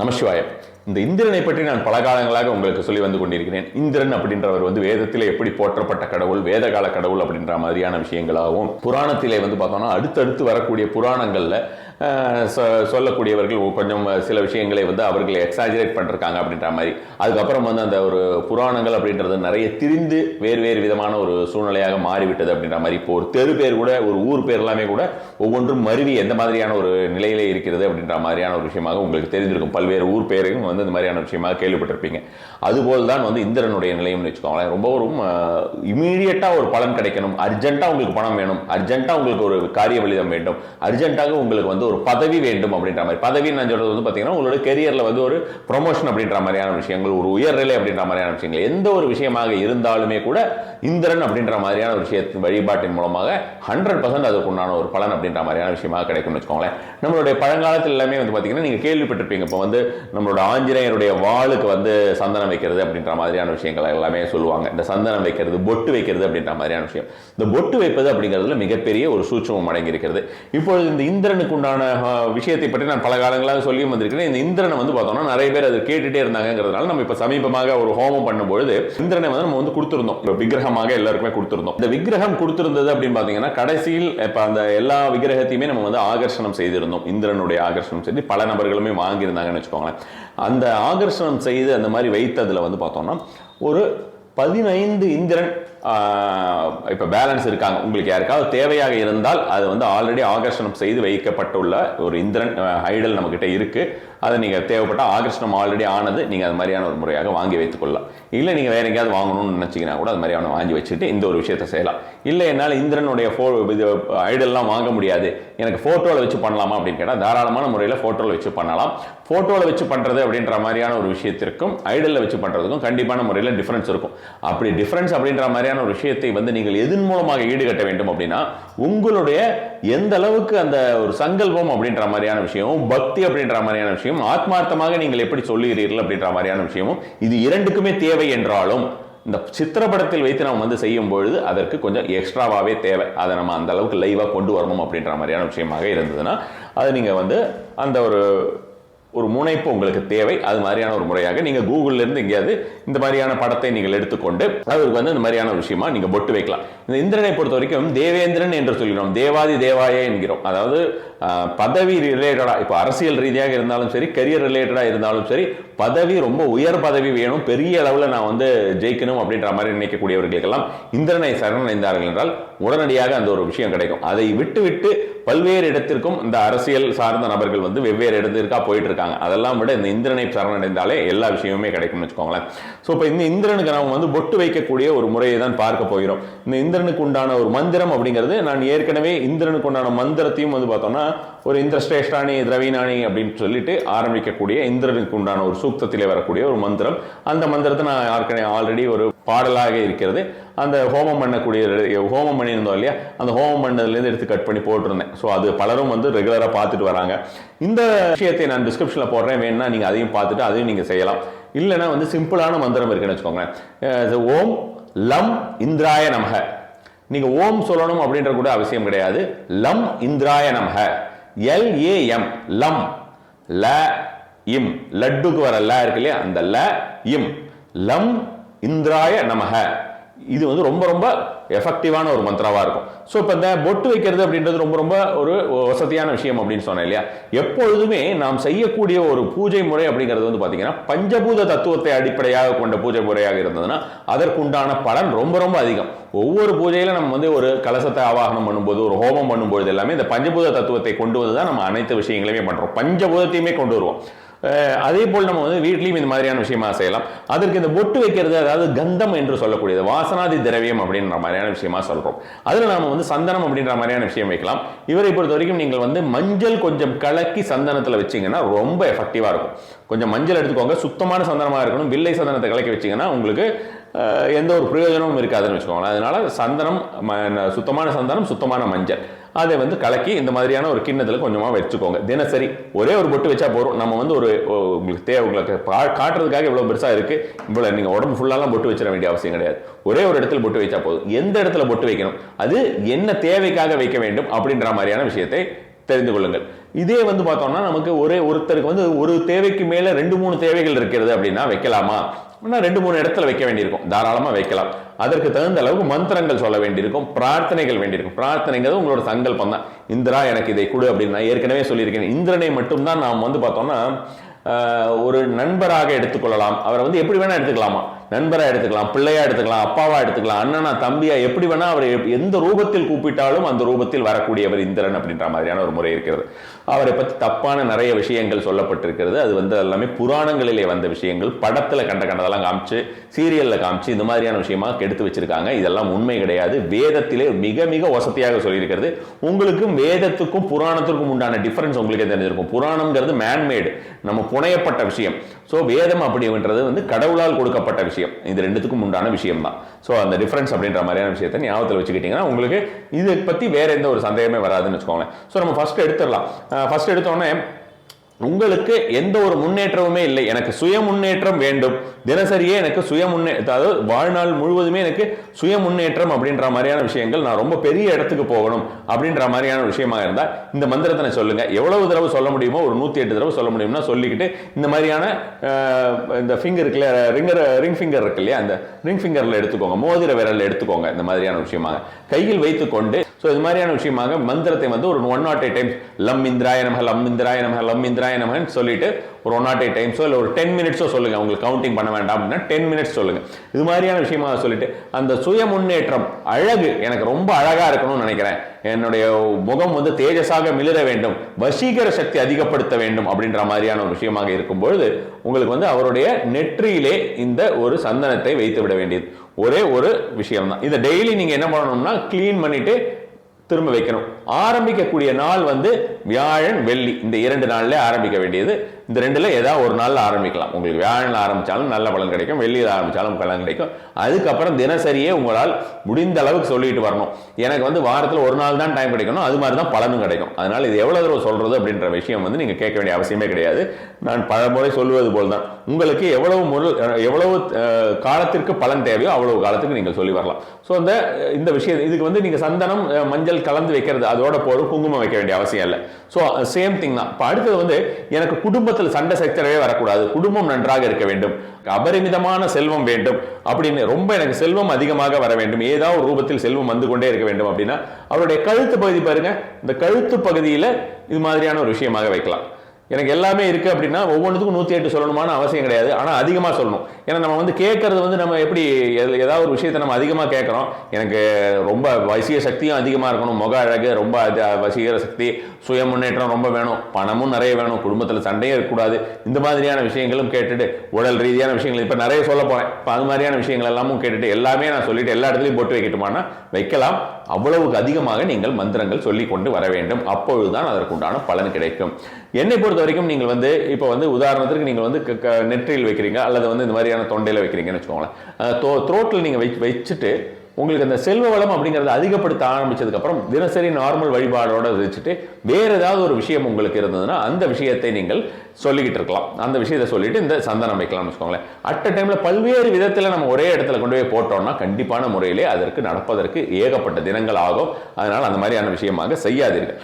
நமசிவாய. இந்த இந்திரனை பற்றி நான் பல காலங்களாக உங்களுக்கு சொல்லி வந்து கொண்டிருக்கிறேன். இந்திரன் அப்படின்றவர் வேதத்திலே எப்படி போற்றப்பட்ட கடவுள், வேதகால கடவுள் அப்படின்ற மாதிரியான விஷயங்களாகவும், புராணத்திலே பார்த்தோம்னா அடுத்தடுத்து வரக்கூடிய புராணங்கள்ல சொல்லக்கூடியவர்கள் கொஞ்சம் சில விஷயங்களை அவர்கள் எக்ஸாஜரேட் பண்ணிருக்காங்க அப்படின்ற மாதிரி. அதுக்கப்புறம் அந்த ஒரு புராணங்கள் அப்படின்றது நிறைய திரிந்து வேறு விதமான ஒரு சூழ்நிலையாக மாறிவிட்டது அப்படின்ற மாதிரி. இப்போ ஒரு தெரு பேர் கூட, ஒரு ஊர் பேர் எல்லாமே கூட ஒவ்வொன்றும் மருவி எந்த மாதிரியான ஒரு நிலையிலே இருக்கிறது அப்படின்ற மாதிரியான ஒரு விஷயமாக உங்களுக்கு தெரிஞ்சிருக்கும். பல்வேறு ஊர் பேரையும் இந்த மாதிரியான விஷயமாக கேள்விப்பட்டிருப்பீங்க. அதுபோல் தான் இந்திரனுடைய நிலையம்னு வச்சுக்கோங்களேன். ரொம்ப ஒரு இமீடியட்டா ஒரு பலன் கிடைக்கணும், அர்ஜென்ட்டா உங்களுக்கு பணம் வேணும், அர்ஜென்ட்டா உங்களுக்கு ஒரு காரிய வலிதம் வேண்டும், அர்ஜென்ட்டாக உங்களுக்கு ஒரு பதவி வேண்டும் அப்படின்ற மாதிரி. பதவி நான் சொல்றது பாத்தீங்கன்னா உங்களோட கெரியர்ல ஒரு ப்ரொமோஷன் அப்படின்ற மாதிரியான விஷயங்கள், ஒரு உயர்நிலை அப்படின்ற மாதிரியான விஷயங்கள், எந்த ஒரு விஷயமாக இருந்தாலுமே கூட இந்திரன் அப்படின்ற மாதிரியான ஒரு விஷயத்தின் வழிபாட்டின் மூலமாக 100% அதுக்கு உண்டான ஒரு பலன் அப்படின்ற மாதிரியான விஷயமாக கிடைக்கும்னு வச்சுக்கோங்களேன். நம்மளுடைய பழங்காலத்தில் எல்லாமே பாத்தீங்கன்னா நீங்க கேள்விப்பட்டிருப்பீங்க. இப்போ நம்மளோட ஆஞ்சநேயருடைய வாளுக்கு சந்தனம் வைக்கிறது அப்படின்ற மாதிரியான விஷயங்கள் எல்லாமே சொல்லுவாங்க. இந்த சந்தனம் வைக்கிறது, பொட்டு வைக்கிறது அப்படின்ற மாதிரியான விஷயம். இந்த பொட்டு வைப்பது அப்படிங்கிறதுல மிகப்பெரிய ஒரு சூட்சமம் அடங்கி இருக்கிறது. இப்பொழுது இந்த இந்திரனுக்கு உண்டான விஷயத்தை பற்றி நான் பல காலங்களாக சொல்லியும் வந்திருக்கிறேன். இந்த இந்திரனை பார்த்தோம்னா நிறைய பேர் அதை கேட்டுட்டே இருந்தாங்கிறதுனால நம்ம இப்ப சமீபமாக ஒரு ஹோமம் பண்ணும்போது இந்திரனை நம்ம கொடுத்திருந்தோம், விக்கிரகமாக எல்லாருக்குமே கொடுத்திருந்தோம். இந்த விக்கிரகம் கொடுத்திருந்தது அப்படின்னு பாத்தீங்கன்னா கடைசியில் இப்ப அந்த எல்லா விக்கிரகத்தையுமே நம்ம ஆகர்ஷணம் செய்திருந்தோம். இந்திரனுடைய ஆகர்ஷணம் செய்து பல நபர்களுமே வாங்கியிருந்தாங்கன்னு வச்சுக்கோங்களேன். அந்த ஆகர்ஷணம் செய்து அந்த மாதிரி வைத்ததுல பார்த்தோம்னா ஒரு 15 இந்திரன் இப்ப பேலன்ஸ் இருக்காங்க. உங்களுக்கு யாருக்காவது தேவையாக இருந்தால் அது ஆல்ரெடி ஆகர்ஷணம் செய்து வைக்கப்பட்டுள்ள ஒரு இந்திரன் ஐடல் நம்ம கிட்ட இருக்கு. அதை நீங்க தேவைப்பட்ட ஆகர்ஷணம் ஆல்ரெடி ஆனது நீங்க அது மாதிரியான ஒரு முறையாக வாங்கி வைத்துக் கொள்ளலாம். இல்லை நீங்க வேற எங்கேயாவது வாங்கணும்னு நினைச்சீங்கன்னா கூட அது மாதிரியான வாங்கி வச்சுட்டு இந்த ஒரு விஷயத்தை செய்யலாம். இல்லை என்னால் இந்திரனுடைய ஐடல்லாம் வாங்க முடியாது, எனக்கு போட்டோல வச்சு பண்ணலாமா அப்படின்னு கேட்டால் தாராளமான முறையில் போட்டோல வச்சு பண்ணலாம். போட்டோல வச்சு பண்றது அப்படின்ற மாதிரியான ஒரு விஷயத்திற்கும் ஐடல்ல வச்சு பண்றதுக்கும் கண்டிப்பான முறையில் டிஃபரன்ஸ் இருக்கும். அப்படி டிஃபரன்ஸ் அப்படின்ற மாதிரியான ஒரு விஷயத்தை நீங்கள் எதன் மூலமாக ஈடுகட்ட வேண்டும் அப்படின்னா உங்களுடைய எந்த அளவுக்கு அந்த ஒரு சங்கல்பம் அப்படின்ற மாதிரியான விஷயமும், பக்தி அப்படின்ற மாதிரியான விஷயம், ஆத்மார்த்தமாக நீங்கள் எப்படி சொல்லுகிறீர்கள் அப்படின்ற மாதிரியான விஷயமும், இது இரண்டுக்குமே தேவை என்றாலும் இந்த சித்திரப்படத்தில் வைத்து நாம் செய்யும் பொழுது அதற்கு கொஞ்சம் எக்ஸ்ட்ராவாவே தேவை. அதை நம்ம அந்த அளவுக்கு லைவா கொண்டு வரணும் அப்படின்ற மாதிரியான விஷயமாக இருந்ததுன்னா அது நீங்க அந்த ஒரு முனைப்பு உங்களுக்கு தேவை. அது மாதிரியான ஒரு முறையாக நீங்க கூகுள்ல இருந்து எங்கேயாவது இந்த மாதிரியான படத்தை நீங்கள் எடுத்துக்கொண்டு அவருக்கு இந்த மாதிரியான ஒரு விஷயமா நீங்க பொட்டு வைக்கலாம். இந்த இந்திரனை பொறுத்த வரைக்கும் தேவேந்திரன் என்று சொல்கிறோம், தேவாதி தேவாய என்கிறோம். அதாவது பதவி ரிலேட்டடா, இப்போ அரசியல் ரீதியாக இருந்தாலும் சரி, கரியர் ரிலேட்டடா இருந்தாலும் சரி, பதவி ரொம்ப உயர் பதவி வேணும், பெரிய அளவில் நான் ஜெயிக்கணும் அப்படின்ற மாதிரி நினைக்கக்கூடியவர்களுக்கெல்லாம் இந்திரனை சரணடைந்தார்கள் என்றால் உடனடியாக அந்த ஒரு விஷயம் கிடைக்கும். அதை விட்டு பல்வேறு இடத்திற்கும் இந்த அரசியல் சார்ந்த நபர்கள் வெவ்வேறு இடத்திற்கா போயிட்டு இருக்காங்க. அதெல்லாம் விட இந்த இந்திரனை சரணடைந்தாலே எல்லா விஷயமுமே கிடைக்கும்னு வச்சுக்கோங்களேன். ஸோ இப்போ இந்த இந்திரனுக்கு நாம் பொட்டு வைக்கக்கூடிய ஒரு முறையை தான் பார்க்க போகிறோம். இந்த இந்திரனுக்கு உண்டான ஒரு மந்திரம் அப்படிங்கிறது நான் ஏற்கனவே இந்திரனுக்கு உண்டான மந்திரத்தையும் பார்த்தோம்னா ஒரு இந்திரஸ்ரேஷ்டானி திரவீணானி அப்படின்னு சொல்லிட்டு ஆரம்பிக்கக்கூடிய இந்திரனுக்கு உண்டான ஒரு சூக்தத்திலே வரக்கூடிய ஒரு மந்திரம். அந்த மந்திரத்தை நான் ஆல்ரெடி ஒரு பாடலாக இருக்கிறது. அந்த ஹோமம் பண்ணக்கூடிய ஹோமம் பண்ணியிருந்தோம் இல்லையா, அந்த ஹோமம் பண்ணதுலேருந்து எடுத்து கட் பண்ணி போட்டிருந்தேன். ஸோ அது பலரும் ரெகுலராக பார்த்துட்டு வராங்க. இந்த விஷயத்தை நான் டிஸ்கிரிப்ஷனில் போடுறேன், வேணும்னா நீங்கள் அதையும் பார்த்துட்டு அதையும் நீங்கள் செய்யலாம். இல்லைன்னா சிம்பிளான மந்திரம் இருக்குன்னு வச்சுக்கோங்க. ஓம் லம் இந்திராய நமக. நீங்க ஓம் சொல்லணும் அப்படின்ற கூட அவசியம் கிடையாது. லம் இந்திராய நமக, LAM, லம், ல இம், லட்டுக்கு வர ல இருக்கு இல்லையா, அந்த ல இம், லம் இந்திராய நமக. இது ரொம்ப ரொம்ப எஃபெக்டிவான ஒரு மந்திரவா இருக்கும். ஸோ இப்போ இந்த பொட்டு வைக்கிறது அப்படின்றது ரொம்ப ரொம்ப ஒரு வசதியான விஷயம் அப்படின்னு சொன்னேன் இல்லையா. எப்பொழுதுமே நாம் செய்யக்கூடிய ஒரு பூஜை முறை அப்படிங்கிறது பார்த்தீங்கன்னா பஞ்சபூத தத்துவத்தை அடிப்படையாக கொண்ட பூஜை முறையாக இருந்ததுன்னா அதற்குண்டான பலன் ரொம்ப ரொம்ப அதிகம். ஒவ்வொரு பூஜையில நம்ம ஒரு கலசத்தை ஆவாகனம் பண்ணும்போது, ஒரு ஹோமம் பண்ணும்போது எல்லாமே இந்த பஞ்சபூத தத்துவத்தை கொண்டு வந்து தான் நம்ம அனைத்து விஷயங்களையுமே பண்றோம். பஞ்சபூதத்தையுமே கொண்டு வருவோம். அதே போல் நம்ம வீட்லையும் இந்த மாதிரியான விஷயமா செய்யலாம். அதற்கு இந்த பொட்டு வைக்கிறது, அதாவது கந்தம் என்று சொல்லக்கூடியது வாசனாதி திரவியம் அப்படின்ற மாதிரியான விஷயமா சொல்றோம். அதுல நாம சந்தனம் அப்படின்ற மாதிரியான விஷயம் வைக்கலாம். இவரை பொறுத்த வரைக்கும் நீங்கள் மஞ்சள் கொஞ்சம் கலக்கி சந்தனத்துல வச்சீங்கன்னா ரொம்ப எஃபெக்டிவா இருக்கும். கொஞ்சம் மஞ்சள் எடுத்துக்கோங்க, சுத்தமான சந்தனமா இருக்கணும். வில்லை சந்தனத்தை கலக்கி வச்சீங்கன்னா உங்களுக்கு எந்த ஒரு பிரயோஜனமும் இருக்காதுன்னு வச்சுக்கோங்களேன். அதனால சந்தனம், சுத்தமான சந்தனம், சுத்தமான மஞ்சள், அதை கலக்கி இந்த மாதிரியான ஒரு கிண்ணத்துல கொஞ்சமா வச்சுக்கோங்க. தினசரி ஒரே ஒரு பொட்டு வச்சா போறோம். நம்ம ஒரு உங்களுக்கு தேவை, உங்களுக்கு காட்டுறதுக்காக இவ்வளவு பெருசா இருக்கு, இவ்வளவு நீங்க உடம்பு ஃபுல்லாலாம் பொட்டு வச்சிட வேண்டிய அவசியம் கிடையாது. ஒரே ஒரு இடத்துல பொட்டு வச்சா போதும். எந்த இடத்துல பொட்டு வைக்கணும், அது என்ன தேவைக்காக வைக்க வேண்டும் அப்படின்ற மாதிரியான விஷயத்தை தெரிந்து கொள்ளுங்கள். இதே வந்து பார்த்தோம்னா நமக்கு ஒருத்தருக்கு வந்து ஒரு தேவைக்கு மேல 2-3 தேவைகள் இருக்கிறது அப்படின்னா வைக்கலாமா? 2-3 இடத்துல வைக்க வேண்டியிருக்கும், தாராளமா வைக்கலாம். அதற்கு தகுந்த அளவுக்கு மந்திரங்கள் சொல்ல வேண்டியிருக்கும், பிரார்த்தனைகள் வேண்டியிருக்கும். பிரார்த்தனைங்கிறது உங்களோட சங்கல்பம் தான். இந்திரா எனக்கு இதை கொடு அப்படின்னு நான் ஏற்கனவே சொல்லியிருக்கேன். இந்திரனை மட்டும்தான் நாம் வந்து பார்த்தோம்னா ஒரு நண்பராக எடுத்துக்கொள்ளலாம். அவரை வந்து எப்படி வேணா எடுத்துக்கலாமா, நண்பரா எடுத்துக்கலாம், பிள்ளையா எடுத்துக்கலாம், அப்பாவா எடுத்துக்கலாம், அண்ணனா தம்பியா, எப்படி வேணா அவரை எந்த ரூபத்தில் கூப்பிட்டாலும் அந்த ரூபத்தில் வரக்கூடியவர் இந்திரன் அப்படின்ற மாதிரியான ஒரு முறை இருக்கிறது. அவரை பற்றி தப்பான நிறைய விஷயங்கள் சொல்லப்பட்டிருக்கிறது. அது வந்து எல்லாமே புராணங்களிலே வந்த விஷயங்கள், படத்துல கண்டதெல்லாம் காமிச்சு, சீரியல்ல காமிச்சு இந்த மாதிரியான விஷயமா எடுத்து வச்சிருக்காங்க. இதெல்லாம் உண்மை கிடையாது. வேதத்திலே மிக மிக வசதியாக சொல்லியிருக்கிறது. உங்களுக்கும் வேதத்துக்கும் புராணத்திற்கும் உண்டான டிஃபரன்ஸ் உங்களுக்கு தெரிஞ்சிருக்கும். புராணம்ங்கிறது மேன்மேடு, நம்ம புனையப்பட்ட விஷயம். ஸோ வேதம் அப்படின்றது வந்து கடவுளால் கொடுக்கப்பட்ட விஷயம். இது ரெண்டுத்துக்கும் உண்டான விஷயம் தான். ஸோ அந்த டிஃபரன்ஸ் அப்படின்ற மாதிரியான விஷயத்தை ஞாபகத்தில் வச்சுக்கிட்டீங்கன்னா உங்களுக்கு இதை பற்றி வேற எந்த ஒரு சந்தேகமே வராதுன்னு வச்சுக்கோங்களேன். ஸோ நம்ம ஃபர்ஸ்ட் எடுத்துடலாம். ஃபர்ஸ்ட் எடுத்தோடனே உங்களுக்கு எந்த ஒரு முன்னேற்றமுமே இல்லை, எனக்கு சுய முன்னேற்றம் வேண்டும், தினசரியே எனக்கு சுய அதாவது வாழ்நாள் முழுவதுமே எனக்கு சுய முன்னேற்றம் அப்படின்ற மாதிரியான விஷயங்கள், நான் ரொம்ப பெரிய இடத்துக்கு போகணும் அப்படின்ற மாதிரியான விஷயமாக இருந்தால் இந்த மந்திரத்தை சொல்லுங்க. எவ்வளவு தடவை சொல்ல முடியுமோ, ஒரு 108 தடவை சொல்ல முடியும்னா சொல்லிக்கிட்டு இந்த மாதிரியான இந்த ஃபிங்கர் இருக்குல்ல, ரிங் ஃபிங்கர் இருக்கு இல்லையா, அந்த ரிங் ஃபிங்கர்ல எடுத்துக்கோங்க, மோதிர விரல் எடுத்துக்கோங்க. இந்த மாதிரியான விஷயமாக கையில் வைத்துக்கொண்டு இது மாதிரியான விஷயமாக மந்திரத்தை வந்து ஒரு 108 டைம்ஸ் லம் இந்திராய நமஹ, லம் இந்திராய நமஹ, லம் இந்திராய நமஹன்னு சொல்லிட்டு ஒரு 108 டைம்ஸோ இல்லை ஒரு 10 மினிட்ஸோ சொல்லுங்க. உங்களுக்கு கவுண்டிங் பண்ண வேண்டாம் அப்படின்னா 10 மினிட்ஸ் சொல்லுங்க. இது மாதிரியான விஷயமாக சொல்லிட்டு அந்த சுய முன்னேற்றம், அழகு, எனக்கு ரொம்ப அழகா இருக்கணும்னு நினைக்கிறேன், என்னுடைய முகம் வந்து தேஜஸாக மிளிர வேண்டும், வசீகர சக்தி அதிகப்படுத்த வேண்டும் அப்படின்ற மாதிரியான ஒரு விஷயமாக இருக்கும்பொழுது உங்களுக்கு வந்து அவருடைய நெற்றியிலே இந்த ஒரு சந்தனத்தை வைத்து விட வேண்டியது ஒரே ஒரு விஷயம் தான். இதை டெய்லி நீங்க என்ன பண்ணணும்னா கிளீன் பண்ணிட்டு திரும்ப வைக்கணும். ஆரம்பிக்கக்கூடிய நாள் வந்து வியாழன் வெள்ளி, இந்த 2 நாள்ல ஆரம்பிக்க வேண்டியது. இந்த 2ல ஏதாவது ஒரு நாள்ல ஆரம்பிக்கலாம். உங்களுக்கு வியாழன் ஆரம்பிச்சாலும் நல்ல பலன் கிடைக்கும், வெள்ளியில் ஆரம்பிச்சாலும் பலன் கிடைக்கும். அதுக்கப்புறம் தினசரியே உங்களால் முடிந்த அளவுக்கு சொல்லிட்டு வரணும். எனக்கு வந்து வாரத்தில் ஒரு நாள் தான் டைம் கிடைக்கணும், அது மாதிரி தான் பலனும் கிடைக்கும். அதனால இது எவ்வளவு தடவை சொல்றது அப்படின்ற விஷயம் வந்து நீங்க கேட்க வேண்டிய அவசியமே கிடையாது. நான் பல முறை சொல்லுவது போல் தான், உங்களுக்கு எவ்வளவு காலத்திற்கு பலன் தேவையோ அவ்வளவு காலத்துக்கு நீங்கள் சொல்லி வரலாம். ஸோ இந்த விஷயம் இதுக்கு வந்து நீங்க சந்தனம் மஞ்சள் கலந்து வைக்கிறது, அதோட போதும், குங்குமம் வைக்க வேண்டிய அவசியம் இல்லை. ஸோ சேம் திங் தான். இப்போ அடுத்தது வந்து எனக்கு குடும்பத்தில் சண்டை சச்சரவே வரக்கூடாது, குடும்பம் நன்றாக இருக்க வேண்டும், அபரிமிதமான செல்வம் வேண்டும் அப்படின்னு, ரொம்ப எனக்கு செல்வம் அதிகமாக வர வேண்டும், ஏதாவது ஒரு ரூபத்தில் செல்வம் வந்து கொண்டே இருக்க வேண்டும் அப்படின்னா அவருடைய கழுத்து பகுதி பாருங்க, இந்த கழுத்து பகுதியில் இது மாதிரியான ஒரு விஷயமாக வைக்கலாம். எனக்கு எல்லாமே இருக்கு அப்படின்னா ஒவ்வொன்றுக்கும் 108 சொல்லணுமான அவசியம் கிடையாது, ஆனால் அதிகமாக சொல்லணும். ஏன்னா நம்ம வந்து கேட்கறது வந்து நம்ம எப்படி ஏதாவது ஒரு விஷயத்தை நம்ம அதிகமாக கேட்குறோம், எனக்கு ரொம்ப வசீக சக்தியும் அதிகமாக இருக்கணும், முக அழகு ரொம்ப வசீகர சக்தி, சுய முன்னேற்றம் ரொம்ப வேணும், பணமும் நிறைய வேணும், குடும்பத்தில் சண்டையும் இருக்கக்கூடாது, இந்த மாதிரியான விஷயங்களும் கேட்டுட்டு உடல் ரீதியான விஷயங்கள் இப்போ நிறைய சொல்ல போகிறேன். இப்போ அது மாதிரியான விஷயங்கள் எல்லாமும் கேட்டுட்டு எல்லாமே நான் சொல்லிட்டு எல்லா இடத்துலையும் போட்டு வைக்கட்டுமானா வைக்கலாம். அவ்வளவுக்கு அதிகமாக நீங்கள் மந்திரங்கள் சொல்லி கொண்டு வர வேண்டும். அப்பொழுதுதான் அதற்குண்டான பலன் கிடைக்கும். என்னை பொறுத்த வரைக்கும் நீங்கள் வந்து இப்போ வந்து உதாரணத்திற்கு நீங்கள் வந்து நெற்றியில் வைக்கிறீங்க அல்லது வந்து இந்த மாதிரியான தொண்டையில் வைக்கிறீங்கன்னு வச்சுக்கோங்களேன். த்ரோட்டில் நீங்கள் வச்சுட்டு உங்களுக்கு அந்த செல்வ வளம் அப்படிங்கிறத அதிகப்படுத்த ஆரம்பிச்சதுக்கு அப்புறம் தினசரி நார்மல் வழிபாடோட வச்சுட்டு வேற ஏதாவது ஒரு விஷயம் உங்களுக்கு இருந்ததுன்னா அந்த விஷயத்தை நீங்கள் சொல்லிக்கிட்டு இருக்கலாம். அந்த விஷயத்தை சொல்லிட்டு இந்த சந்தனம் வைக்கலாம்னு வச்சுக்கோங்களேன். அட் அ டைம்ல பல்வேறு விதத்தில் நம்ம ஒரே இடத்துல கொண்டு போய் போட்டோம்னா கண்டிப்பான முறையிலே அதற்கு நடப்பதற்கு ஏகப்பட்ட தினங்கள் ஆகும். அதனால் அந்த மாதிரியான விஷயமாக செய்யாதீர்கள்.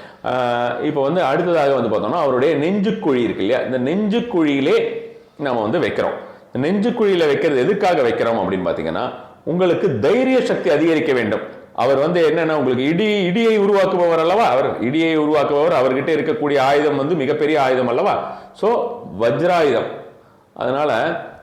இப்போ வந்து அடுத்ததாக வந்து பார்த்தோம்னா அவருடைய நெஞ்சுக்குழி இருக்கு இல்லையா, இந்த நெஞ்சுக்குழியிலே நம்ம வந்து வைக்கிறோம். நெஞ்சுக்குழியில வைக்கிறது எதுக்காக வைக்கிறோம் அப்படின்னு பார்த்தீங்கன்னா உங்களுக்கு தைரிய சக்தி அதிகரிக்க வேண்டும். அவர் வந்து என்னன்னா உங்களுக்கு இடியை உருவாக்குபவர் அல்லவா, அவர் இடியை உருவாக்குபவர், அவர்கிட்ட இருக்கக்கூடிய ஆயுதம் வந்து மிகப்பெரிய ஆயுதம் அல்லவா, சோ வஜ்ராயுதம். அதனால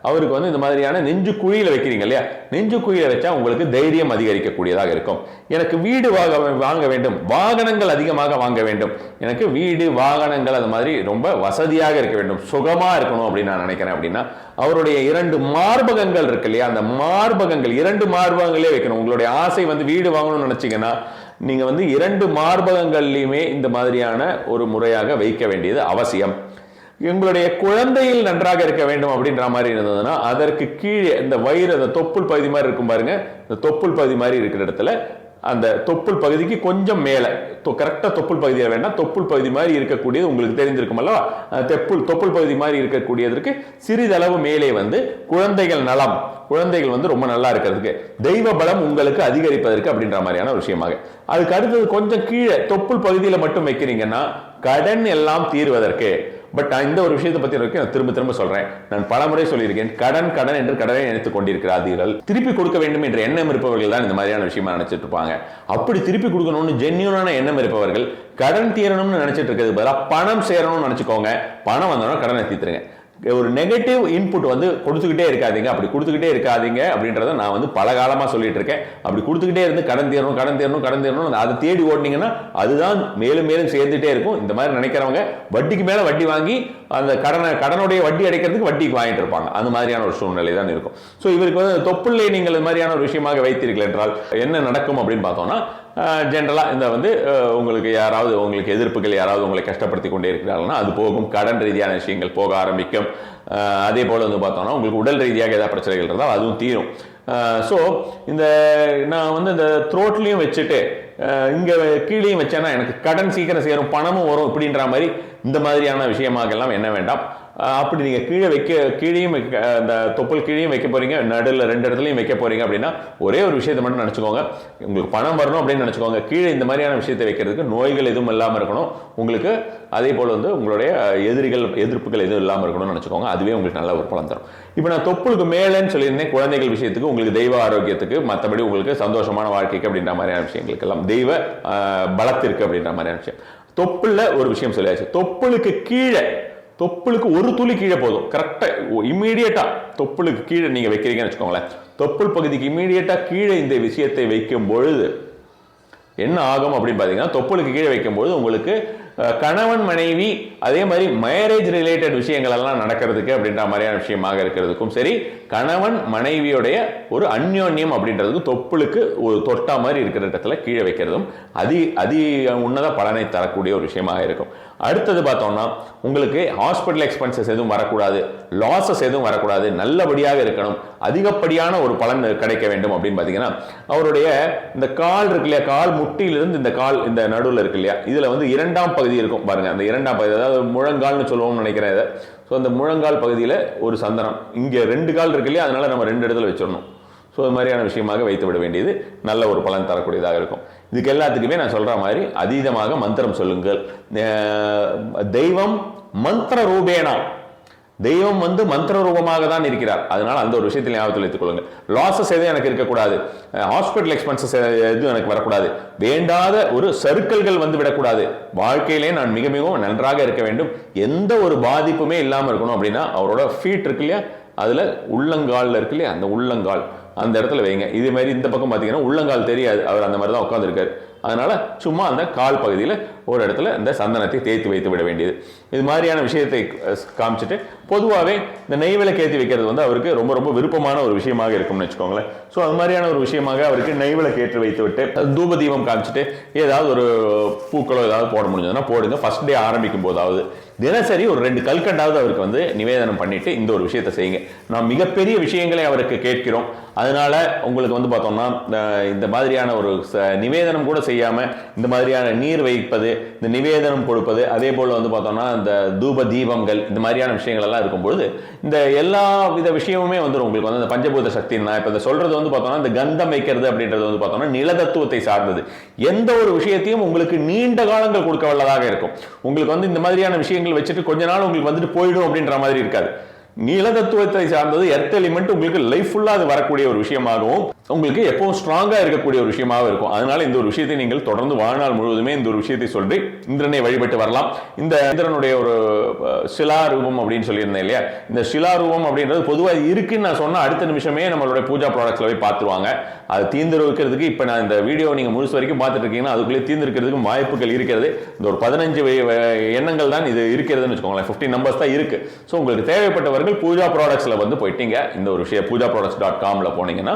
அவருக்கு வந்து இந்த மாதிரியான நெஞ்சு குழியில வைக்கிறீங்க இல்லையா, நெஞ்சு குழியில வச்சா உங்களுக்கு தைரியம் அதிகரிக்கக்கூடியதாக இருக்கும். எனக்கு வீடு வாங்க வேண்டும், வாகனங்கள் அதிகமாக வாங்க வேண்டும், எனக்கு வீடு வாகனங்கள் அது மாதிரி ரொம்ப வசதியாக இருக்க வேண்டும், சுகமா இருக்கணும் அப்படின்னு நான் நினைக்கிறேன் அப்படின்னா அவருடைய 2 மார்பகங்கள் இருக்கு இல்லையா, அந்த மார்பகங்கள் 2 மார்பகங்களே வைக்கணும். உங்களுடைய ஆசை வந்து வீடு வாங்கணும்னு நினைச்சீங்கன்னா நீங்க வந்து 2 மார்பகங்கள்லையுமே இந்த மாதிரியான ஒரு முறையாக வைக்க வேண்டியது அவசியம். எங்களுடைய குழந்தையில் நன்றாக இருக்க வேண்டும் அப்படின்ற மாதிரி இருந்ததுன்னா அதற்கு கீழே இந்த வயிறு, அந்த தொப்புள் பகுதி மாதிரி இருக்கும் பாருங்க, இந்த தொப்புள் பகுதி மாதிரி இருக்கிற இடத்துல அந்த தொப்புள் பகுதிக்கு கொஞ்சம் மேலே, கரெக்டாக தொப்புள் பகுதியில் வேண்டாம், தொப்புள் பகுதி மாதிரி இருக்கக்கூடியது உங்களுக்கு தெரிஞ்சிருக்கும் அல்லவா, தொப்புள் பகுதி மாதிரி இருக்கக்கூடியதற்கு சிறிதளவு மேலே வந்து குழந்தைகள் நலம், குழந்தைகள் வந்து ரொம்ப நல்லா இருக்கிறதுக்கு, தெய்வ பலம் உங்களுக்கு அதிகரிப்பதற்கு அப்படின்ற மாதிரியான ஒரு விஷயமாக. அதுக்கு அடுத்தது கொஞ்சம் கீழே தொப்புள் பகுதியில் மட்டும் வைக்கிறீங்கன்னா கடன் எல்லாம் தீர்வதற்கு. பட் இந்த ஒரு விஷயத்தை பத்தி நான் திரும்ப திரும்ப சொல்றேன், நான் பலமுறை சொல்லியிருக்கேன், கடன் கடன் என்று கடனை நினைத்துக் கொண்டிருக்கிறார்கள். திருப்பி கொடுக்க வேண்டும் என்ற எண்ணம் இருப்பவர்கள் தான் இந்த மாதிரியான விஷயமா நினைச்சிட்டு இருப்பாங்க. அப்படி திருப்பி கொடுக்கணும்னு ஜென்யூனான எண்ணம் இருப்பவர்கள் கடன் தீரணும்னு நினைச்சிட்டு இருக்கிறது பதிலாக பணம் சேரணும்னு நினைச்சுக்கோங்க. பணம் வந்தோம்னா கடனை தீர்த்துருங்க. ஒரு நெகட்டிவ் இன்புட் வந்து கொடுத்துக்கிட்டே இருக்காதீங்க. அப்படி கொடுத்துக்கிட்டே இருக்காதீங்க அப்படின்றத நான் வந்து பல காலமாக சொல்லிட்டு இருக்கேன். அப்படி கொடுத்துக்கிட்டே இருந்து கடன் தீரணும் கடன் தீரணும் கடன் தீரணும் அதை தேடி ஓடினீங்கன்னா அதுதான் மேலும் மேலும் சேர்ந்துட்டே இருக்கும். இந்த மாதிரி நினைக்கிறவங்க வட்டிக்கு மேலே வட்டி வாங்கி அந்த கடனுடைய வட்டி அடைக்கிறதுக்கு வட்டிக்கு வாங்கிட்டு இருப்பாங்க. அந்த மாதிரியான ஒரு சூழ்நிலை தான் இருக்கும். ஸோ இவருக்கு வந்து தொப்புள்ளை நீங்கள் இந்த மாதிரியான ஒரு விஷயமாக வைத்தீர்கள் என்றால் என்ன நடக்கும் அப்படின்னு பார்த்தோம்னா, ஜென்ரலாக இந்த வந்து உங்களுக்கு யாராவது உங்களுக்கு எதிர்ப்புகள் யாராவது உங்களை கஷ்டப்படுத்தி கொண்டே இருக்கிறார்கள்னா அது போகும். கடன் ரீதியான விஷயங்கள் போக ஆரம்பிக்கும். அதே போல் வந்து பார்த்தோம்னா உங்களுக்கு உடல் ரீதியாக ஏதாவது பிரச்சனைகள் இருந்தால் அதுவும் தீரும். ஸோ இந்த நான் வந்து இந்த த்ரோட்லையும் வச்சுட்டு இங்கே கீழேயும் வச்சேன்னா எனக்கு கடன் சீக்கிரம் சேரும் பணமும் வரும் இப்படின்ற மாதிரி இந்த மாதிரியான விஷயமாக எல்லாம் என்ன வேண்டாம். அப்படி நீங்கள் கீழேயும் அந்த தொப்புள் கீழேயும் வைக்க போறீங்க, நடுவில் 2 இடத்துலையும் வைக்க போறீங்க அப்படின்னா ஒரே ஒரு விஷயத்தை மட்டும் நினச்சிக்கோங்க, உங்களுக்கு பணம் வரணும் அப்படின்னு நினச்சிக்கோங்க. கீழே இந்த மாதிரியான விஷயத்தை வைக்கிறதுக்கு நோய்கள் எதுவும் இல்லாமல் இருக்கணும் உங்களுக்கு. அதே போல் வந்து உங்களுடைய எதிர்ப்புகள் எதுவும் இல்லாமல் இருக்கணும்னு நினச்சிக்கோங்க. அதுவே உங்களுக்கு நல்ல ஒரு பலன் தரும். இப்போ நான் தொப்புளுக்கு மேலேன்னு சொல்லியிருந்தேன், குழந்தைகள் விஷயத்துக்கு, உங்களுக்கு தெய்வ ஆரோக்கியத்துக்கு, மற்றபடி உங்களுக்கு சந்தோஷமான வாழ்க்கைக்கு அப்படின்ற மாதிரியான விஷயங்களுக்கு எல்லாம், தெய்வ பலத்திற்கு அப்படின்ற மாதிரியான விஷயம். தொப்புள்ள ஒரு விஷயம் சொல்லியாச்சு. தொப்புளுக்கு ஒரு துளி கீழே போதும். கரெக்டா இம்மீடியட்டா தொப்புளுக்கு கீழே நீங்க வைக்கிறீங்கன்னு வச்சுக்கோங்களேன். தொப்புள் பகுதிக்கு இம்மீடியட்டா கீழே இந்த விஷயத்தை வைக்கும் பொழுது என்ன ஆகும் அப்படின்னு பாத்தீங்கன்னா, தொப்புளுக்கு கீழே வைக்கும் பொழுது உங்களுக்கு கணவன் மனைவி அதே மாதிரி மேரேஜ் ரிலேட்டட் விஷயங்கள் எல்லாம் நடக்கிறதுக்கு அப்படின்ற மாதிரியான விஷயமாக இருக்கிறதுக்கும் சரி, கணவன் மனைவியுடைய ஒரு அந்யோன்யம் அப்படின்றதுக்கு தொப்புளுக்கு ஒரு தொட்டா மாதிரி இருக்கிற இடத்துல கீழே வைக்கிறதும் அதி உன்னத பலனை தரக்கூடிய ஒரு விஷயமாக இருக்கும். அடுத்தது பார்த்தோம்னா, உங்களுக்கு ஹாஸ்பிட்டல் எக்ஸ்பென்சஸ் எதுவும் வரக்கூடாது, லாசஸ் எதுவும் வரக்கூடாது, நல்லபடியாக இருக்கணும், அதிகப்படியான ஒரு பலன் கிடைக்க வேண்டும் அப்படின்னு பார்த்தீங்கன்னா, அவருடைய இந்த கால் இருக்கு இல்லையா, கால் முட்டியிலிருந்து இந்த நடுவில் இருக்கு இல்லையா, இதுல வந்து 2ஆம் பகுதி இருக்கும் பாருங்க. அந்த 2ஆம் பகுதி, அதாவது முழங்கால்னு சொல்லுவோம்னு நினைக்கிறேன் இதை. ஸோ அந்த முழங்கால் பகுதியில் ஒரு சந்தனம், இங்கே 2 கால் இருக்கு இல்லையா, அதனால நம்ம 2 இடத்துல வச்சிடணும். ஸோ அது மாதிரியான விஷயமாக வைத்து விட வேண்டியது நல்ல ஒரு பலன் தரக்கூடியதாக இருக்கும். இதுக்கு எல்லாத்துக்குமே நான் சொல்ற மாதிரி அதீதமாக மந்திரம் சொல்லுங்கள். தெய்வம் மந்திர ரூபேனா, தெய்வம் வந்து மந்திர ரூபமாக தான் இருக்கிறார். அதனால அந்த ஒரு விஷயத்தில் ஞாபகத்தில் வைத்துக் கொள்ளுங்கள். லாசஸ் எதுவும் எனக்கு இருக்கக்கூடாது, ஹாஸ்பிட்டல் எக்ஸ்பென்சஸ் எதுவும் எனக்கு வரக்கூடாது, வேண்டாத ஒரு சர்க்கிள்கள் வந்து விடக்கூடாது, வாழ்க்கையிலே நான் மிக மிகவும் நன்றாக இருக்க வேண்டும், எந்த ஒரு பாதிப்புமே இல்லாமல் இருக்கணும் அப்படின்னா அவரோட ஃபீட் இருக்கு இல்லையா, அதுல உள்ளங்கால் இருக்கு இல்லையா, அந்த உள்ளங்கால் அந்த இடத்துல வைங்க. இதே மாதிரி இந்த பக்கம் பார்த்தீங்கன்னா உள்ளங்கால் தெரியாது, அவர் அந்த மாதிரி தான் உட்காந்துருக்காரு. அதனால சும்மா அந்த கால் பகுதியில் ஒரு இடத்துல இந்த சந்தனத்தை தேய்த்து வைத்து விட வேண்டியது. இது மாதிரியான விஷயத்தை காமிச்சிட்டு பொதுவாகவே இந்த நெய் விளக்கு ஏற்றி வைக்கிறது வந்து அவருக்கு ரொம்ப ரொம்ப விருப்பமான ஒரு விஷயமாக இருக்கும்னு வச்சுக்கோங்களேன். ஸோ அது மாதிரியான ஒரு விஷயமாக அவருக்கு நெய் விளக்கு ஏற்றி வைத்து விட்டு தூப தீபம் காமிச்சிட்டு ஏதாவது ஒரு பூக்களோ ஏதாவது போட முடிஞ்சதுன்னா போடுங்க. ஃபர்ஸ்ட் டே ஆரம்பிக்கும் போதாவது தினசரி ஒரு 2 கல்கண்டாவது அவருக்கு வந்து நிவேதனம் பண்ணிட்டு இந்த ஒரு விஷயத்தை செய்யுங்க. நாம் மிகப்பெரிய விஷயங்களை அவருக்கு கேட்கிறோம். அதனால உங்களுக்கு வந்து பார்த்தோம்னா இந்த மாதிரியான ஒரு நிவேதனம் கூட செய்யாம இந்த மாதிரியான நீர் வைப்பது, இந்த நிவேதனம் கொடுப்பது, அதே போல வந்து பார்த்தோம்னா இந்த தூப தீபங்கள், இந்த மாதிரியான விஷயங்கள் எல்லாம் இருக்கும்பொழுது இந்த எல்லா வித விஷயமுமே வந்து உங்களுக்கு வந்து இந்த பஞ்சபூத சக்தி. நான் இப்ப சொல்றது வந்து பார்த்தோம்னா இந்த கந்தம் வைக்கிறது அப்படின்றது வந்து பார்த்தோம்னா நிலதத்துவத்தை சார்ந்தது. எந்த ஒரு விஷயத்தையும் உங்களுக்கு நீண்ட காலங்கள் கொடுக்க வல்லதாக இருக்கும். உங்களுக்கு வந்து இந்த மாதிரியான விஷயங்கள் வச்சுட்டு கொஞ்ச நாள் உங்களுக்கு வந்துட்டு போயிடும் அப்படின்ற மாதிரி இருக்காது. நிலதத்துவத்தை சார்ந்தது, எர்த் எலிமெண்ட் உங்களுக்கு லைஃப் ஃபுல்லா அது வரக்கூடிய ஒரு விஷயமாகவும் உங்களுக்கு எப்பவும் ஸ்ட்ராங்கா இருக்கக்கூடிய ஒரு விஷயமாக இருக்கும். அதனால இந்த ஒரு விஷயத்தை நீங்கள் தொடர்ந்து வாழ்நாள் முழுவதுமே இந்த ஒரு விஷயத்தை சொல்லி இந்திரனை வழிபட்டு வரலாம். இந்த இந்திரனுடைய ஒரு சிலா ரூபம் அப்படின்னு சொல்லியிருந்தேன் இல்லையா, இந்த சிலா ரூபம் அப்படின்றது பொதுவாக இருக்குன்னு நான் சொன்னா அடுத்த நிமிஷமே நம்மளுடைய பூஜா ப்ராடக்ட்ஸ்ல போய் பார்த்துருவாங்க. அது தீர்ந்து வைக்கிறதுக்கு இப்ப நான் இந்த வீடியோ நீங்க முழுசு வரைக்கும் பார்த்துட்டு இருக்கீங்கன்னா அதுக்குள்ளே தீர்ந்திருக்கிறதுக்கு வாய்ப்புகள் இருக்கிறது. இந்த ஒரு 15 எண்ணங்கள் தான் இது இருக்கிறதுன்னு வச்சுக்கோங்களேன். 15 நம்பர்ஸ் தான் இருக்கு. ஸோ உங்களுக்கு தேவைப்பட்டவர்கள் பூஜா ப்ராடக்ட்ஸ்ல வந்து போயிட்டீங்க, இந்த ஒரு விஷயம் poojaproducts.comல போனீங்கன்னா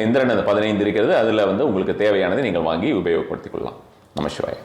இந்திரன் 15 இருக்கிறது. அதுல வந்து உங்களுக்கு தேவையானதை நீங்கள் வாங்கி உபயோகப்படுத்திக் கொள்ளலாம். நமசிவாய.